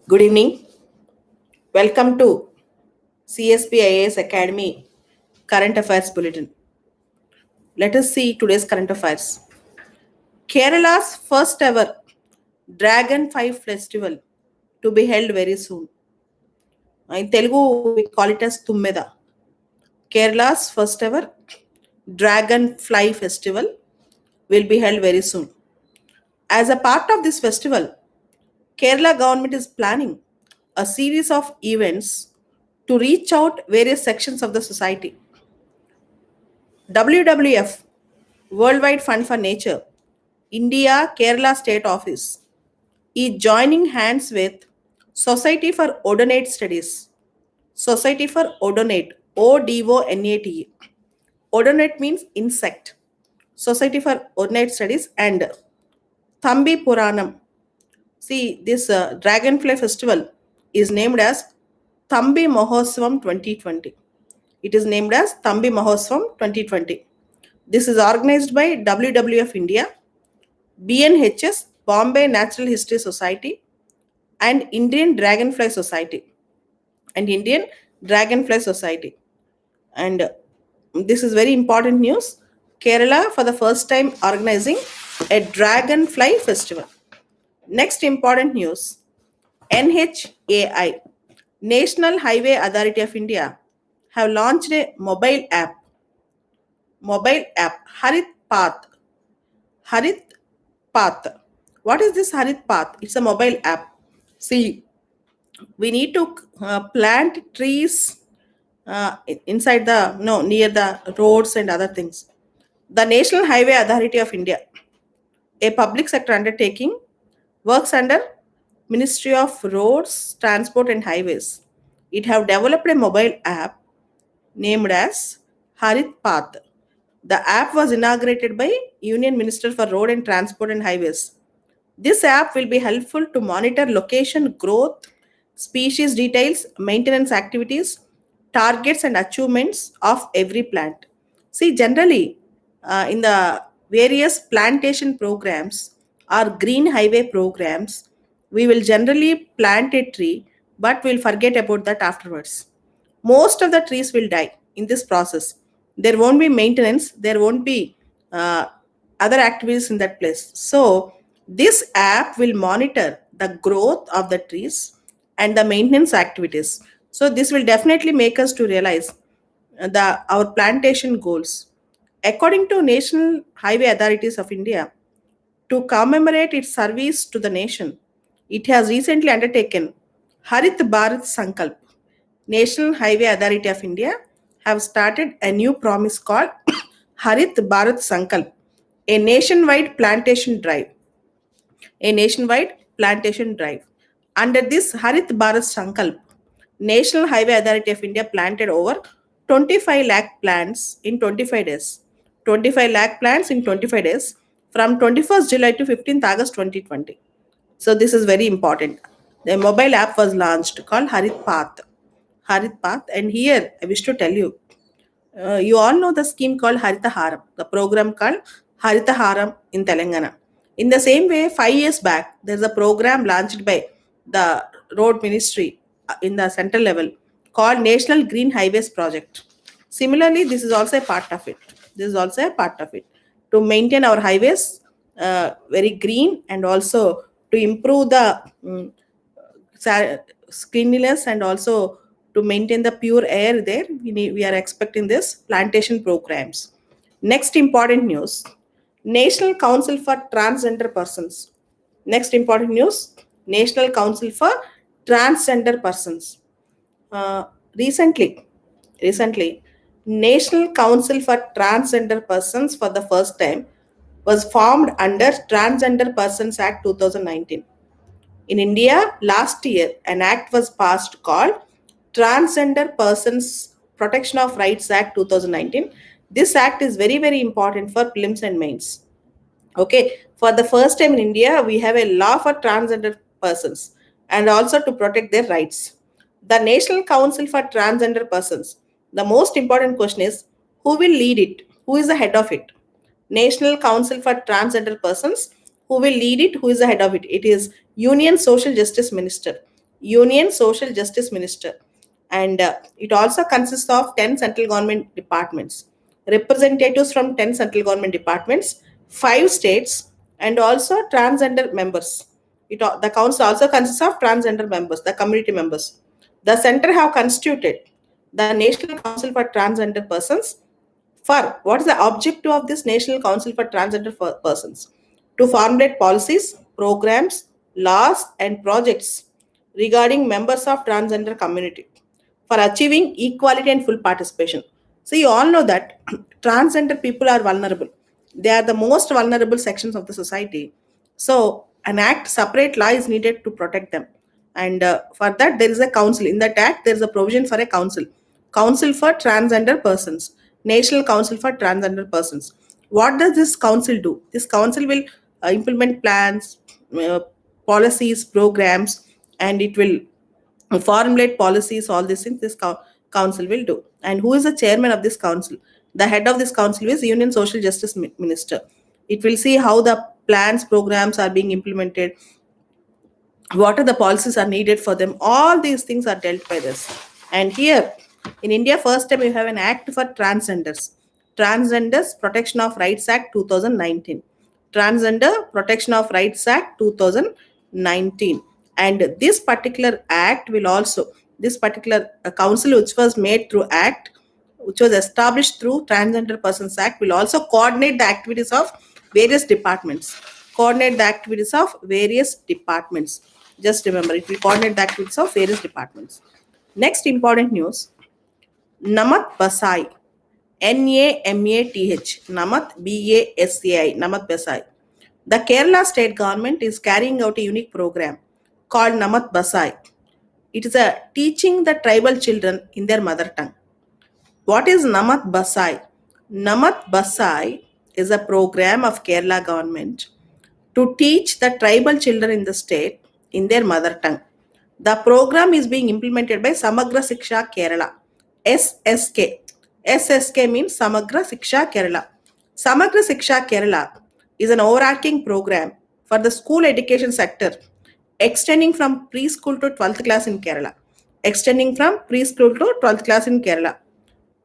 Good evening. Welcome to CSP IAS Academy Current Affairs Bulletin. Let us see today's current affairs. Kerala's first ever Dragonfly Festival to be held very soon. In Telugu, we call it as Tummeda. Kerala's first ever Dragonfly Festival will be held very soon. As a part of this festival, Kerala government is planning a series of events to reach out various sections of the society. WWF, Worldwide Fund for Nature, India Kerala State Office, is joining hands with Society for Odonate Studies. Society for Odonate, ODONATE. Odonate means insect. Society for Odonate Studies and Thambi Puranam. See, this Dragonfly Festival is named as Thambi Mahoswavam 2020. It is named as Thambi Mahoswavam 2020. This is organized by WWF India, BNHS, Bombay Natural History Society, and Indian Dragonfly Society. And this is very important news. Kerala, for the first time, organizing a Dragonfly Festival. Next important news, NHAI, National Highway Authority of India, have launched a mobile app, Harit Path. Harit Path. What is this Harit Path? It's a mobile app. See, we need to plant trees inside the no near the roads and other things. The National Highway Authority of India, a public sector undertaking, works under Ministry of Roads, Transport and Highways. It have developed a mobile app named as Harit Path. The app was inaugurated by Union Minister for Road and Transport and Highways. This app will be helpful to monitor location growth, species details, maintenance activities, targets, and achievements of every plant. See, generally, in the various plantation programs or green highway programs, we will generally plant a tree, but we'll forget about that afterwards. Most of the trees will die in this process. There won't be maintenance, there won't be uh, other activities in that place. So, this app will monitor the growth of the trees and the maintenance activities. So, this will definitely make us to realize our plantation goals. According to National Highway Authorities of India, to commemorate its service to the nation, it has recently undertaken Harit Bharat Sankalp. National Highway Authority of India have started a new promise called Harit Bharat Sankalp, a nationwide plantation drive. A nationwide plantation drive. Under this Harit Bharat Sankalp, National Highway Authority of India planted over 25 lakh plants in 25 days. 25 lakh plants in 25 days from 21st July to 15th August 2020. So this is very important. The mobile app was launched called Harit Path. Harit Path. And here I wish to tell you, you all know the scheme called Haritha Haram, the program called Haritha Haram in Telangana. In the same way, 5 years back, there's a program launched by the Road Ministry in the central level called National Green Highways Project. Similarly, this is also a part of it. This is also a part of it to maintain our highways very green and also to improve the cleanliness and also to maintain the pure air there. We are expecting this plantation programs. Next important news, National Council for Transgender Persons. Next important news, National Council for Transgender Persons. Uh, recently, recently, National Council for Transgender Persons for the first time was formed under Transgender Persons Act 2019. In India, last year, an act was passed called Transgender Persons Protection of Rights Act 2019. This act is very, very important for prelims and mains. Okay, for the first time in India, we have a law for transgender persons and also to protect their rights. The National Council for Transgender Persons. The most important question is who will lead it? Who is the head of it? National Council for Transgender Persons. Who will lead it? Who is the head of it? It is Union Social Justice Minister. Union Social Justice Minister. And it also consists of 10 central government departments, representatives from 10 central government departments, 5 states, and also transgender members. The council also consists of transgender members, the community members. The center have constituted the National Council for Transgender Persons. For what is the objective of this National Council for Transgender Persons? To formulate policies, programs, laws, and projects regarding members of transgender community for achieving equality and full participation. So you all know that transgender people are vulnerable. They are the most vulnerable sections of the society. So an act, separate law is needed to protect them. And for that, there is a council. In that act, there is a provision for a council. Council for Transgender Persons. National Council for Transgender Persons. What does this council do? This council will implement plans, uh, policies, programs, and it will formulate policies. All these things this council will do. And who is the chairman of this council? The head of this council is Union Social Justice Minister. It will see how the plans, programs are being implemented, what are the policies are needed for them. All these things are dealt by this. And here in India, first time we have an act for Transgenders Protection of Rights Act 2019. Transgender Protection of Rights Act 2019. And this particular act will also, this particular council which was made through act, which was established through Transgender Persons Act, will also coordinate the activities of various departments. Coordinate the activities of various departments. Just remember, it will coordinate the activities of various departments. Next important news: Namath Basai, NAMATH, Namath BASAI, Namath Basai. The Kerala state government is carrying out a unique program called Namath Basai. It is a teaching the tribal children in their mother tongue. What is Namath Basai? Namath Basai is a program of Kerala government to teach the tribal children in the state in their mother tongue. The program is being implemented by Samagra Siksha Kerala, SSK. SSK means Samagra Siksha Kerala. Samagra Siksha Kerala is an overarching program for the school education sector extending from preschool to 12th class in Kerala. Extending from preschool to 12th class in Kerala.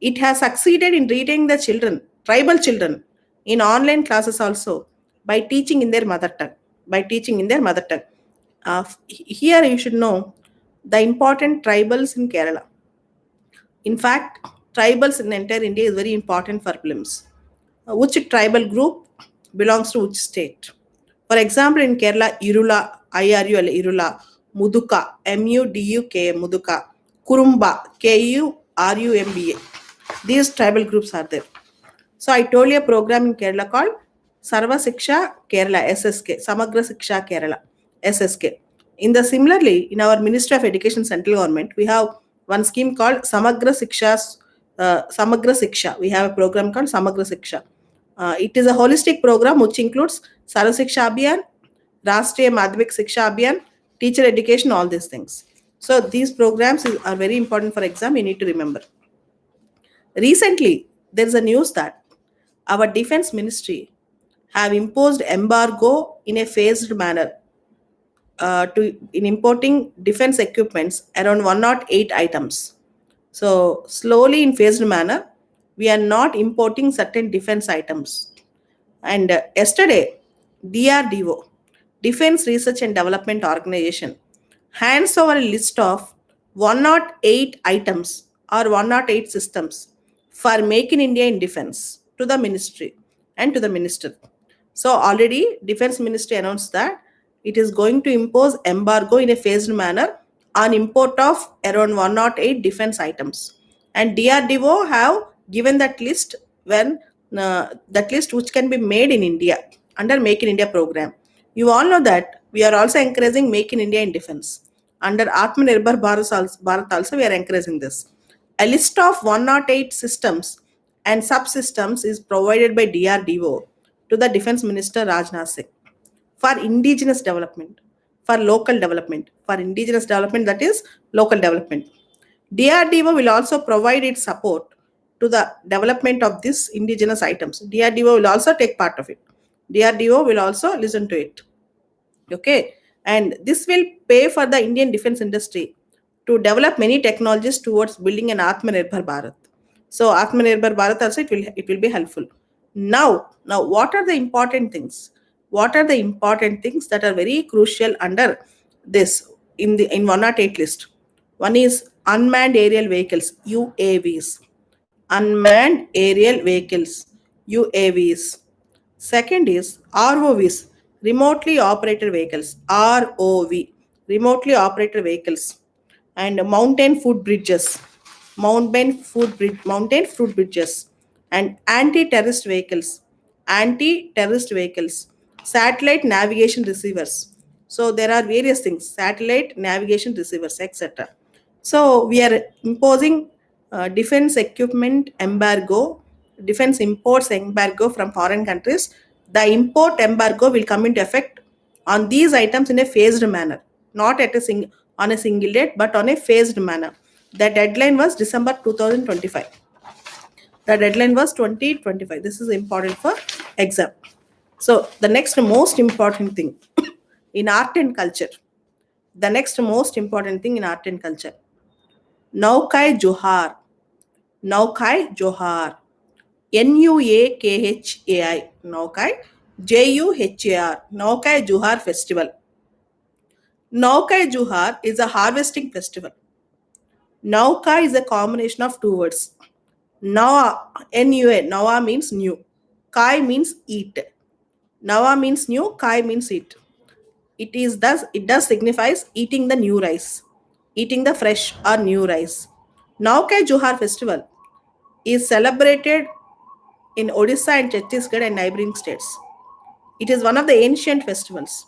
It has succeeded in retaining the children, tribal children, in online classes also by teaching in their mother tongue. By teaching in their mother tongue. Here you should know the important tribals in Kerala. In fact, tribals in entire India is very important for prelims. Which tribal group belongs to which state? For example, in Kerala, Irula, IRUL, Irula, Muduka, MUDUK, Muduka, Kurumba, KURUMBA. These tribal groups are there. So I told you a program in Kerala called Sarva Siksha Kerala, SSK, Samagra Siksha Kerala, SSK. Similarly, in our Ministry of Education central government, we have one scheme called Samagra Siksha. We have a program called Samagra Siksha. It is a holistic program which includes Sarva Siksha Abhiyan, Rashtriya Madhyamik Siksha Abhiyan, teacher education, all these things. So these programs are very important for exam. You need to remember. Recently, there is a news that our defense ministry have imposed embargo in a phased manner in importing defense equipments around 108 items. So slowly in phased manner, we are not importing certain defense items. And yesterday, DRDO, Defense Research and Development Organization, hands over a list of 108 items or 108 systems for Make in India in Defense to the ministry and to the minister. So already Defense Ministry announced that it is going to impose embargo in a phased manner on import of around 108 defense items. And DRDO have given that list when that list which can be made in India under Make in India program. You all know that we are also encouraging Make in India in defense. Under Atmanirbhar Bharat also we are encouraging this. A list of 108 systems and subsystems is provided by DRDO to the Defense Minister Rajnath Singh for indigenous development, for local development, for indigenous development, that is local development. DRDO will also provide its support to the development of these indigenous items. DRDO will also take part of it. DRDO will also listen to it. Okay. And this will pay for the Indian defense industry to develop many technologies towards building an Atmanirbhar Bharat. So Atmanirbhar Bharat also it will be helpful. Now what are the important things? What are the important things that are very crucial under this in 108 list? One is unmanned aerial vehicles, UAVs. Unmanned aerial vehicles, UAVs. Second is ROVs, remotely operated vehicles, ROV, remotely operated vehicles, and mountain food bridges, mountain fruit bridges, and anti-terrorist vehicles, satellite navigation receivers. So there are various things, satellite navigation receivers, etc. So we are imposing defense equipment embargo, defense imports embargo from foreign countries. The import embargo will come into effect on these items in a phased manner, not on a single date, but on a phased manner. The deadline was December 2025. The deadline was 2025. This is important for exam. So the next most important thing in art and culture. The next most important thing in art and culture. Naukai Johar. Naukai Johar. Nuakhai. Naukai Juhar. Naukai Johar Festival. Naukai Johar is a harvesting festival. Nauka is a combination of two words. Nawa, N-U-A, Nawa means new. Kai means eat. Nawa means new, Kai means eat. It does signifies eating the new rice, eating the fresh or new rice. Naukai Johar festival is celebrated in Odisha and Chhattisgarh and neighboring states. It is one of the ancient festivals.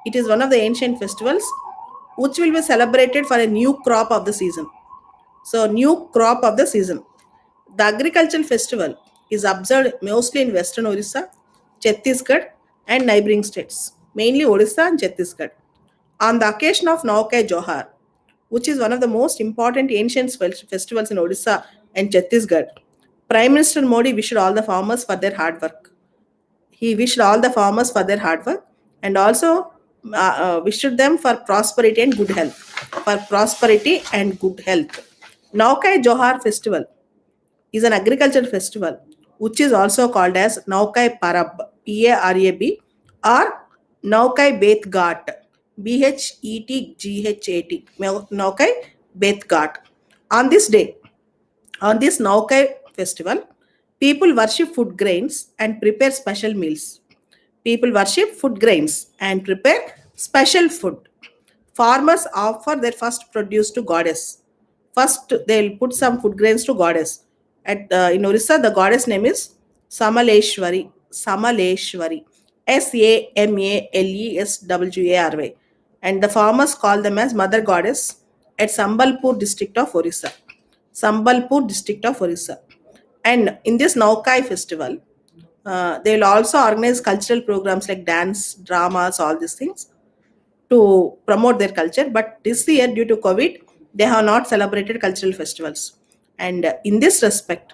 It is one of the ancient festivals which will be celebrated for a new crop of the season. So, new crop of the season. The agricultural festival is observed mostly in western Odisha, Chhattisgarh, and neighboring states, mainly Odisha and Chhattisgarh. On the occasion of Naukai Johar, which is one of the most important ancient festivals in Odisha and Chhattisgarh, Prime Minister Modi wished all the farmers for their hard work. He wished all the farmers for their hard work and also wished them for prosperity and good health. For prosperity and good health. Naukai Johar festival is an agricultural festival which is also called as Naukai Parab, Parab, or Naukai Beth Ghat, Bhetghat, Naukai Beth Ghat. On this day, on this Naukai festival, people worship food grains and prepare special meals. People worship food grains and prepare special food. Farmers offer their first produce to goddess. First, they'll put some food grains to goddess. In Orissa, the goddess name is Samaleshwari. Samaleshwari. Samaleswary. And the farmers call them as Mother Goddess at Sambalpur district of Orissa. Sambalpur district of Orissa. And in this Naukai festival, they will also organize cultural programs like dance, dramas, all these things to promote their culture. But this year, due to COVID, they have not celebrated cultural festivals. And in this respect,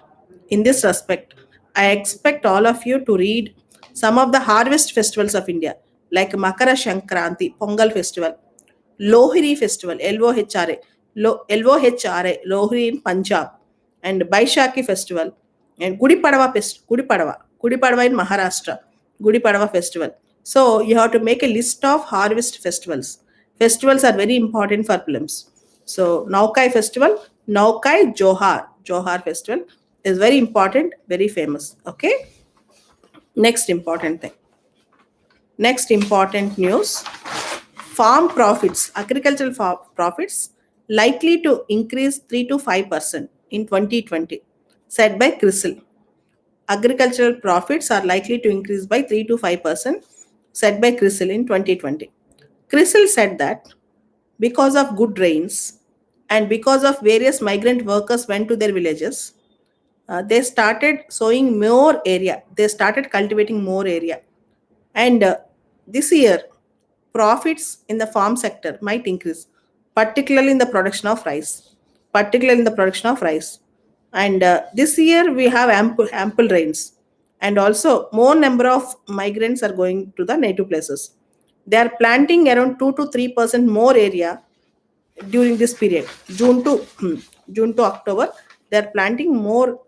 I expect all of you to read some of the harvest festivals of India, like Makara Shankranti, Pongal festival, Lohri festival, LOHRA, LOHRA, Lohri in Punjab, and Baishaki festival, and Gudi Padwa in Maharashtra, Gudi Padwa festival. So you have to make a list of harvest festivals. Festivals are very important for films. So Naukai festival, Naukai Johar festival is very important, very famous. Okay. Next important thing. Next important news. Farm profits, agricultural profits likely to increase 3 to 5% in 2020, said by CRISIL. Agricultural profits are likely to increase by 3 to 5%, said by CRISIL in 2020. CRISIL said that because of good rains and because of various migrant workers went to their villages, they started sowing more area. They started cultivating more area. And this year, profits in the farm sector might increase, particularly in the production of rice. Particularly in the production of rice. And this year we have ample rains, and also more number of migrants are going to the native places. They are planting around 2 to 3% more area during this period, June to October. They are planting more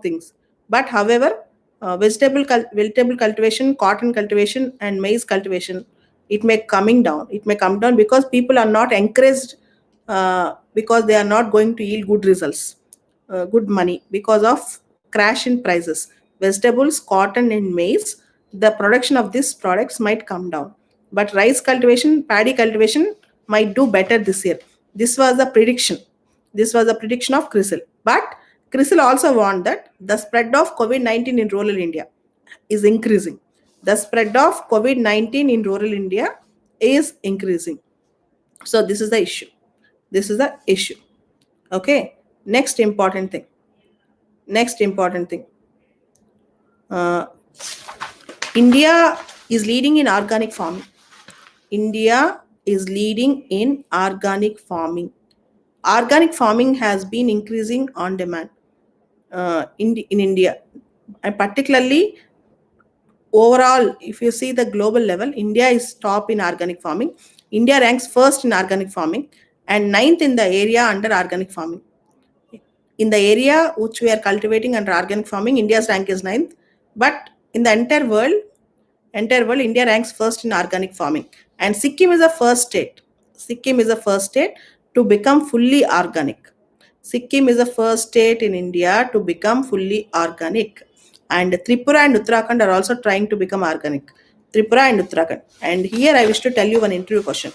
things. But however, vegetable cultivation, cotton cultivation, and maize cultivation, it may come down because people are not encouraged, because they are not going to yield good results, good money, because of crash in prices. Vegetables, cotton, and maize, the production of these products might come down. But rice cultivation, paddy cultivation might do better this year. This was the prediction. This was the prediction of CRISIL. But CRISIL also warned that the spread of COVID-19 in rural India is increasing. The spread of COVID-19 in rural India is increasing. So this is the issue. This is the issue. Okay. Next important thing. Uh, India is leading in organic farming. India is leading in organic farming. Organic farming has been increasing on demand in India. And particularly, overall, if you see the global level, India is top in organic farming. India ranks first in organic farming and ninth in the area under organic farming. In the area which we are cultivating under organic farming, India's rank is ninth. But in the entire world, India ranks first in organic farming. And Sikkim is the first state. Sikkim is the first state to become fully organic. Sikkim is the first state in India to become fully organic. And Tripura and Uttarakhand are also trying to become organic. Tripura and Uttarakhand. And here I wish to tell you one interview question.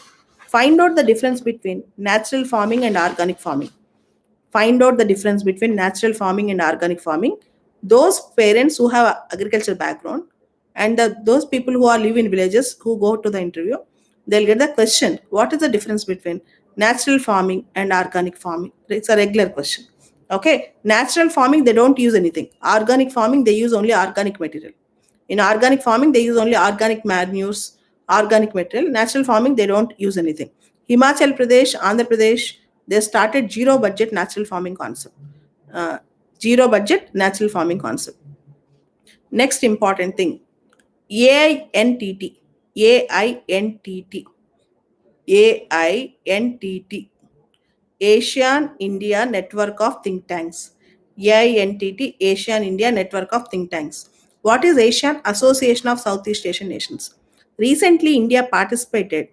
Find out the difference between natural farming and organic farming. Find out the difference between natural farming and organic farming. Those parents who have agricultural background and those people who are live in villages who go to the interview, they'll get the question, what is the difference between natural farming and organic farming? It's a regular question. Okay, natural farming, they don't use anything. Organic farming, they use only organic material. In organic farming, they use only organic manures, organic material. Natural farming, they don't use anything. Himachal Pradesh, Andhra Pradesh, they started zero budget natural farming concept. Zero budget natural farming concept. Next important thing, AINTT. AINTT. AINTT. Asian India Network of Think Tanks. AINTT, Asian India Network of Think Tanks. What is Asian Association of Southeast Asian Nations? Recently, India participated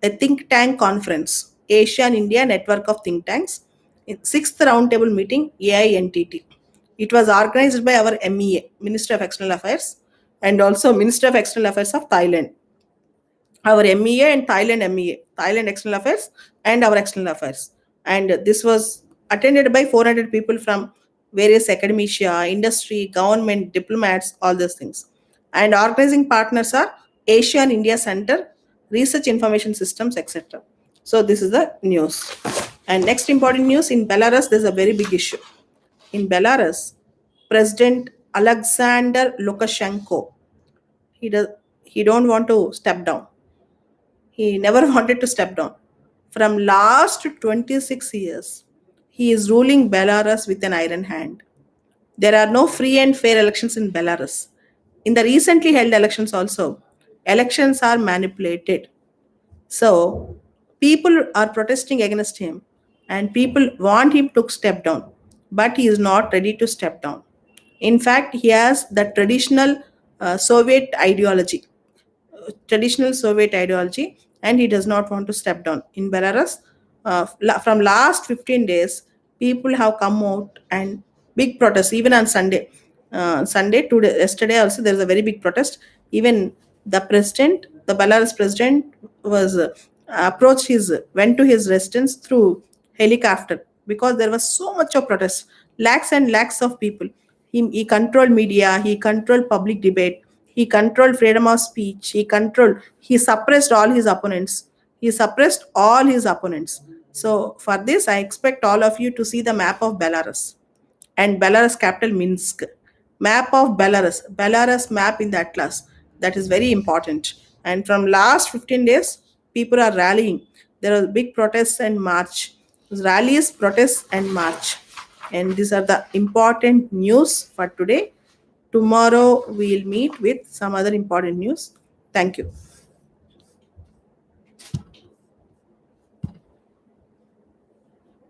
a think tank conference, Asian India Network of Think Tanks, in sixth roundtable meeting, AINTT. It was organized by our MEA, Minister of External Affairs, and also Minister of External Affairs of Thailand. Our MEA and Thailand MEA, Thailand External Affairs and our External Affairs. And this was attended by 400 people from various academia, industry, government, diplomats, all those things. And organizing partners are Asian India Center, Research Information Systems, etc. So this is the news. And next important news, in Belarus, there's a very big issue. In Belarus, President Alexander Lukashenko, he don't want to step down. He never wanted to step down. From last 26 years, he is ruling Belarus with an iron hand. There are no free and fair elections in Belarus. In the recently held elections also, elections are manipulated. So people are protesting against him and people want him to step down, but he is not ready to step down. In fact, he has the Soviet ideology, and he does not want to step down. In Belarus, from last 15 days, people have come out and big protest, even on Sunday. Today, yesterday also, there is a very big protest. Even the Belarus president was went to his residence through helicopter because there was so much of protest, lakhs and lakhs of people. He controlled media, he controlled public debate, he controlled freedom of speech, he suppressed all his opponents. So for this, I expect all of you to see the map of Belarus and Belarus capital Minsk. Map of Belarus map in the atlas. That is very important. And from last 15 days, people are rallying. There are big protests and march. Rallies, protests, and march. And these are the important news for today. Tomorrow we'll meet with some other important news. Thank you.